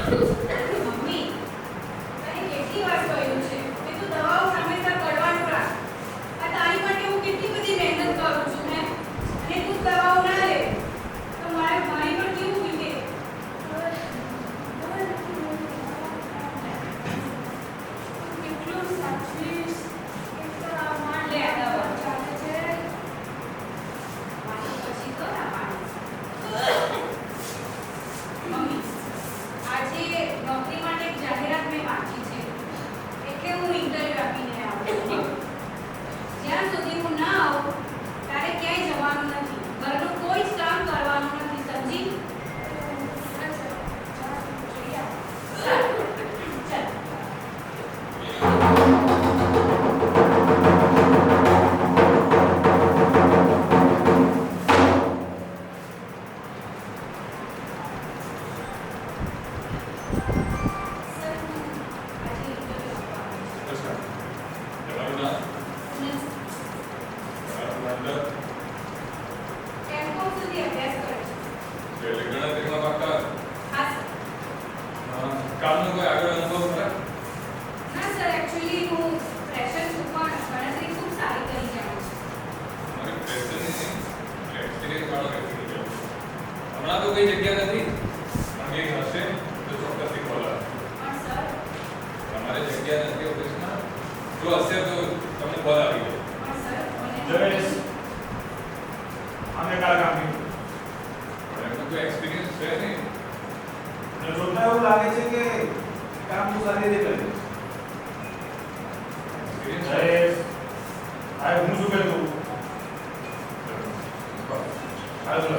Mummy, તને કેટલી વાર કહ્યું છે કે તું દવાઓ સમયસર કરવાનું રાખ. આ તારી માટે હું કેટલી બધી મહેનત કરું છું ને, અને તું દવાઓ ના લે તો મારે ભાઈ પર કેવું વીતે? કેટલું સાચવીશ કેટલા માન લે આ દવા. ચાલે છે પાણી પછી તો ના પાણી. મમ્મી, આજે નોકરી માટે એક જાહેરાત મેં વાંચી છે, એટલે હું ઇન્ટરવ્યુ આપીને આવું છું. જ્યાં સુધી હું ના આવું ત્યારે ક્યાંય જવાનું નથી, ઘરનું કોઈ જ કામ કરવાનું નથી, સમજી? સારું, ચાલ. સર, હું આજે ઇન્ટરવ્યુ આપવા આવી છું. ટેમ્પો સુધી અભ્યાસ કરે છે. હા સર. ના સર, એકચ્યુઅલી હું ફ્રેશર છું, પણ ગણતરી ખૂબ સારી કરી જાણું છું. હમણાં તો કઈ જગ્યા નથી પણ એ હશે તો ચોક્કસથી બોલાવે. પણ સર, તમારે જગ્યા નથી ઓફિસમાં, જો હશે તો તમને કોલ આવી જાય. પણ સર, મને જયેશ, આને કાળ કામ કર્યું. પણ એમનો કોઈ એક્સપિરિયન્સ છે નહીં. અને જોતા એવું લાગે છે કે કામ તો સારી રીતે કરે છે. એક્સપિરિયન્સ જયેશ, આ હું શું કહેતો હાલ બોલો.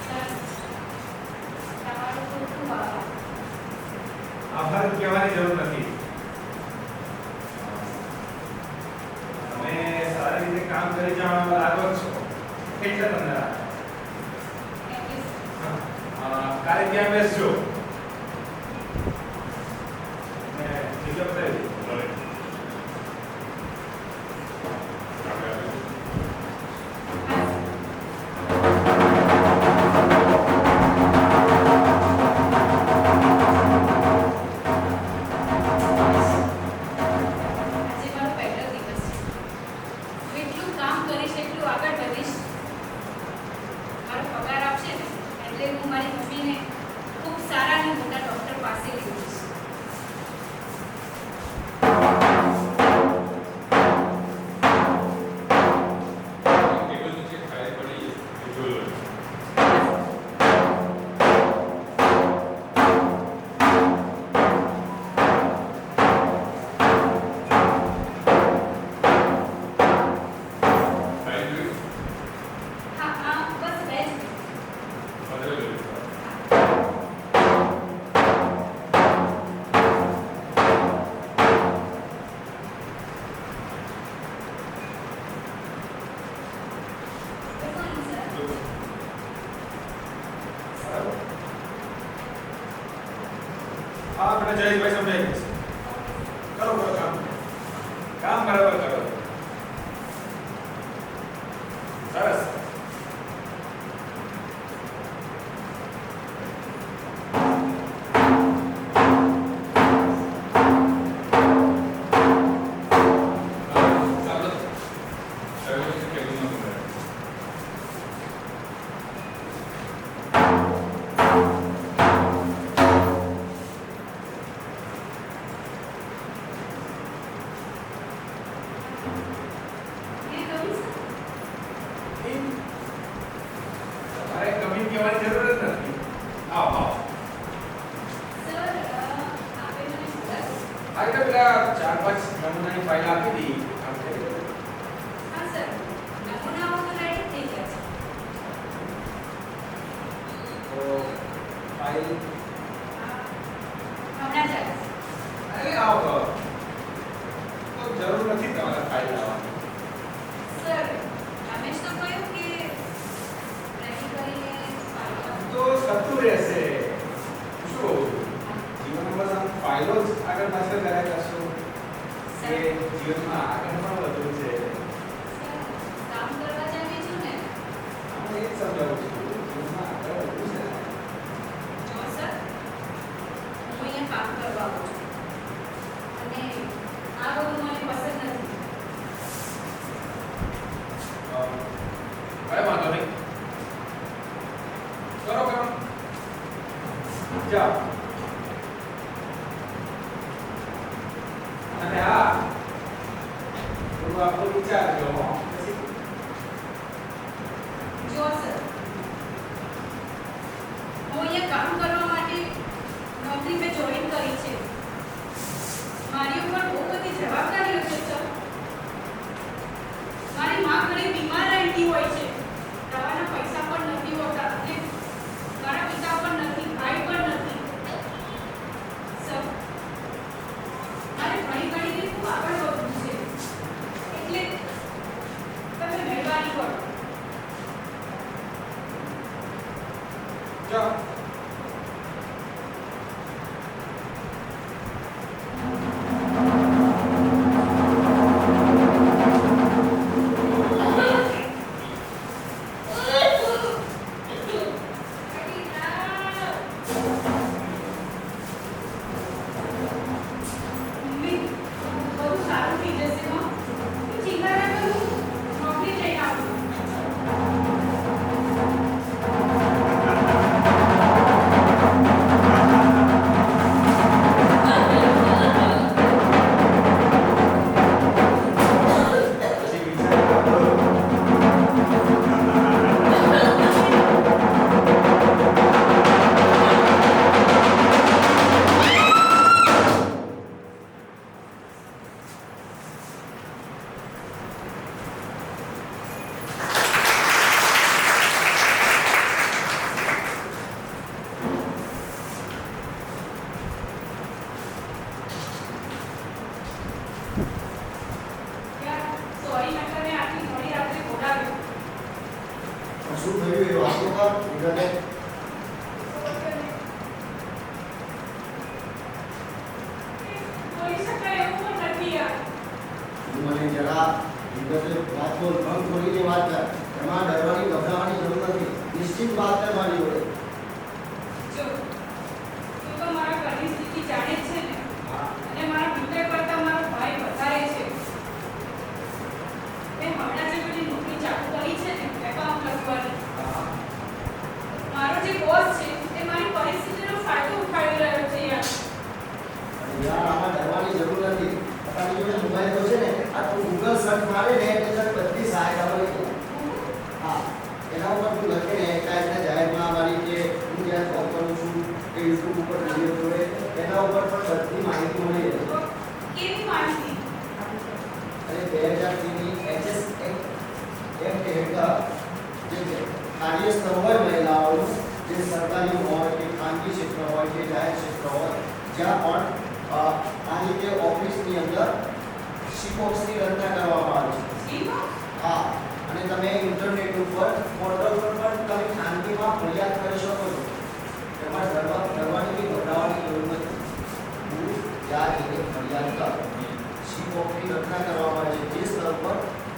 સર, તમારો ખૂબ ખૂબ આભાર. આભાર કહેવાની જરૂર નથી. તમે સારી રીતે કામ કરી જાણો લાગો જ છો એટલે તમને રાખો. Thank you sir. કાલે ત્યાં બેસજો ને ટિકિટ લઈ ભલે. આપણે હા આવી. આજે મારો પહેલો દિવસ છે. હું એટલું કામ કરીશ, એટલું આગળ વધીશ. મારો પગાર આપશે ને એટલે હું મારી મમ્મીને ખૂબ સારા અને મોટા ડૉક્ટર પાસે લઈ જઈશ. ટેબલ નીચે ખાલી પડી એ જોઈ લો. ખાલી જોઈ હા હા, બસ બે જ મિનિટ. પધરે જોઈ. Good morning, sir. સારું. હા આપણે જયેશભાઈ સમજાઈ જશે. કરો કરો કામ. કામ બરાબર કરો. સરસ. ચાલો. હવે પછી કેબિનમાં બોલાવે. May I come, sir? તમારે કમી કહેવાની જરૂર જ નથી. આવો આવો. Sir, આપે મને બોલાવ્યો? આ તો પેલા 4-5 નમૂનાની ફાઇલ આપી દી. કામ થઈ ગયું. હા, sir. નમૂનાઓ તો ready થઈ ગયા છે. તો ફાઇલ હમણાં જ આવે છે. અરે આવો આવો. તો જરૂર નથી તમારે ફાઇલ લાવવાની. Sir, અમે જ તો કહ્યું કે ready કરીને ફાઇલ આપો. તો થતું રહેશે. શું કહું છું? જીવનમાં બસ આમ ફાઇલો જ આગળ પાછળ કર્યા કરશો કે જીવનમાં આગળ પણ વધુ છે. Sir, કામ કરવા જાણીએ છું ને. હું એ જ સમજાવું છું. જીવનમાં આગળ વધુ છે. જો, sir, કામ કરવા આવો છો અને આ બધું મને પસંદ નથી. કઈ વાંધો નહીં. કરો કામ. જાઓ. અને હા થોડું આપણું વિચારજો હો. પછી જો સર, હું અહીંયા કામ કરવા માટે નોકરી મેં જોઈન કરી છે. મારી ઉપર બહુ બધી જવાબદારીઓ છે સર. મારી માં ઘણી બીમાર રહેતી હોય છે. દવાના પૈસા પણ નથી હોતા અને મારા પિતા પણ નથી, ભાઈ પણ નથી. સર, મારે ઘણી રીતે ખૂબ આગળ વધવું છે. એટલે તમે મહેરબાની કરો. જાઓ. મમ્મી, બધું સારું થઈ જશે હો. તું ચિંતા ના કર, હું નોકરી જઈને આવું. પછી વિચાર કરો. યાર, સોરી મેં તને આટલી મોડી રાત્રે બોલાવ્યો. શું થયું એ વાતો કર વિગતે. બોલી શકાય એવું પણ નથી યાર. તું મને જરા વિગતે વાત બોલ, ભંગ ખોલીને વાત કર. એમાં ડરવાની ગભરાવાની જરૂર નથી. નિશ્ચિત વાત કર મારી જોડે. જો, તું તો મારા ઘરની સ્થિતિ જાણે જ છે ને. અને મારા મિત્ર કરતાં મારો ભાઈ વધારે છે. મેં હમણાં જે પેલી નોકરી ચાલુ કરી છે ને, એકાઉન્ટ લખવાની. મારો જે બોસ છે એ મારી પરિસ્થિતિનો ફાયદો ઉઠાવી રહ્યો છે યાર. અને યાર આમાં ડરવાની જરૂર નથી. તારી જોડે મોબાઈલ તો છે ને, આ તું ગૂગલ સર્ચ મારે ને એટલે તને બધી સહાયતા મળી જાય. હા, એના ઉપર તું લખે ને કાંઈ જાહેરમાં મારી કે હું જ્યાં જોબ કરું છું કે યુટ્યુબ ઉપર વિડીયો જોડે એના ઉપર પણ બધી માહિતી મળી જાય. તો કેવી માહિતી? અને 2003 ની એચએસ એક્ટ હેઠળ જે છે કાર્યસ્થળ હોય મહિલાઓનું, જે સરકારી હોય કે ખાનગી ક્ષેત્ર હોય કે જાહેર ક્ષેત્ર હોય, જ્યાં પણ આ રીતે ઓફિસની અંદર શિપોક્સની રચના કરવામાં આવે છે. જીવો? હા, અને તમે ઇન્ટરનેટ ઉપર પોર્ટલ પર પણ તમે ખાનગીમાં ફરિયાદ કરી શકો છો. તમારે ડરવાની કે ગભરાવાની જરૂર નથી. તું ત્યાં જઈને ફરિયાદ કર. શિપોક્સની રચના કરવામાં આવે છે. જે સ્તર પર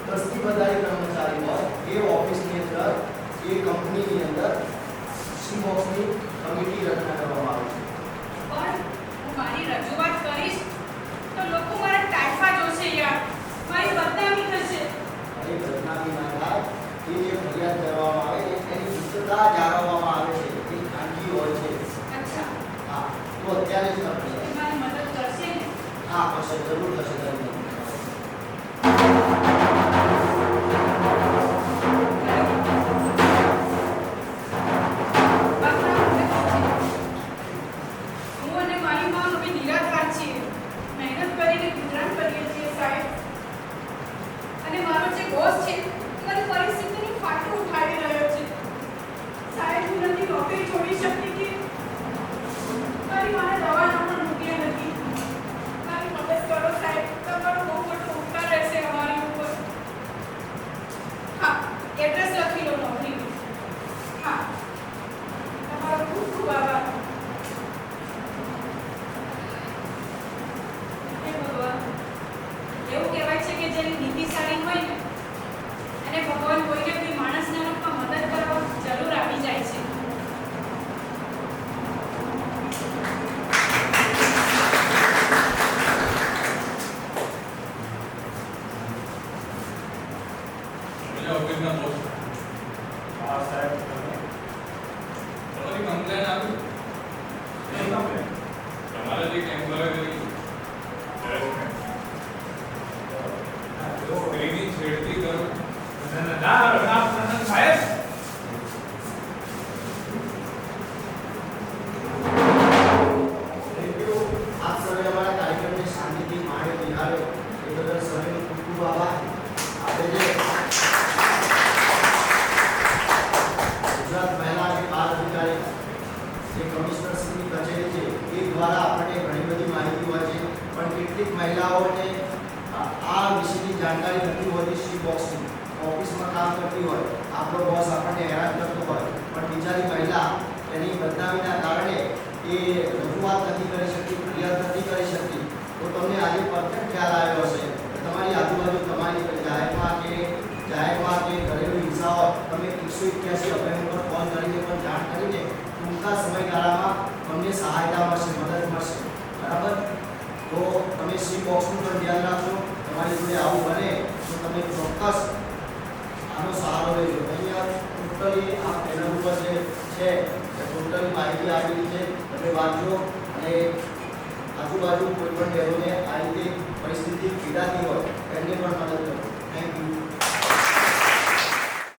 10 થી વધારે કર્મચારી હોય એ ઓફિસની અંદર, એ કંપનીની અંદર શિપોક્સની કમિટી રચના કરવામાં આવે છે. પણ હું મારી રજૂઆત કરીશ તો લોકો મારા ટાઈફા જોશે યાર. મારી બદનામી થશે. એ ઘટનાની ના થાય. એ જે ફરિયાદ કરવામાં આવે એની ગુપ્તતા જાળવવામાં આવે છે. એ ખાનગી હોય છે. અચ્છા, હા, તો અત્યારે જ કરશે. એ મારી મદદ કરશે ને? હા, કરશે, જરૂર કરશે તારી મદદ. હું અને મારી માં હવે નિરાધાર છીએ. મહેનત કરીને ગુજરાન કરીએ છીએ સાહેબ. અને મારો જે બોસ છે એ મારી પરિસ્થિતિનો ફાયદો ઉઠાવી રહ્યો છે. સાહેબ, હું નથી નોકરી છોડી શકતી કે મારી માને દવાના પણ રૂપિયા નથી. મારી મદદ કરો સાહેબ. તમારો બહુ મોટો ઉપકાર રહેશે અમારી ઉપર. હા, એડ્રેસ લખી લો નોકરીનું. હા, તમારો ખૂબ ખૂબ આભાર. હે ભગવાન, એવું કહેવાય છે કે જેની નીતિ સારી હોય ને અને ભગવાન કોઈને કોઈ માણસના રૂપમાં મદદ કરવા જરૂર આવી જાય છે. સરપંચની કચેરી છે એ દ્વારા આપણને ઘણી બધી માહિતી હોય છે, પણ કેટલીક મહિલાઓને આ વિશેની જાણકારી નથી હોતી. સી બોક્સની ઓફિસમાં કામ કરતી હોય, આપણો બોસ આપણને હેરાન કરતો હોય, પણ બિચારી મહિલા એની બદનામીના કારણે એ રજૂઆત નથી કરી શકતી, ફરિયાદ નથી કરી શકતી. તો તમને આજે પરફેક્ટ ખ્યાલ આવ્યો હશે કે તમારી આજુબાજુ તમારી જાહેરમાં કે ઘરેલું હિંસા હોય, તમે 181 અભિયાન ઉપર ફોન કરીને પણ જાણ કરીને ટૂંકા સમયગાળામાં તમને સહાયતા મળશે, મદદ મળશે. બરાબર? તો તમે સી બોક્સનું પણ ધ્યાન રાખજો. તમારી જોડે આવું બને તો તમે ચોક્કસ આનો સહારો લેજો. અહીંયા ટોટલી આ પેનલ ઉપર જે છે એ ટોટલી માહિતી આપેલી છે, તમે વાંચો અને આજુબાજુ કોઈ પણ બહેનોને આ રીતે પરિસ્થિતિ પીડાતી હોય એમને પણ મદદ કરો. Thank you.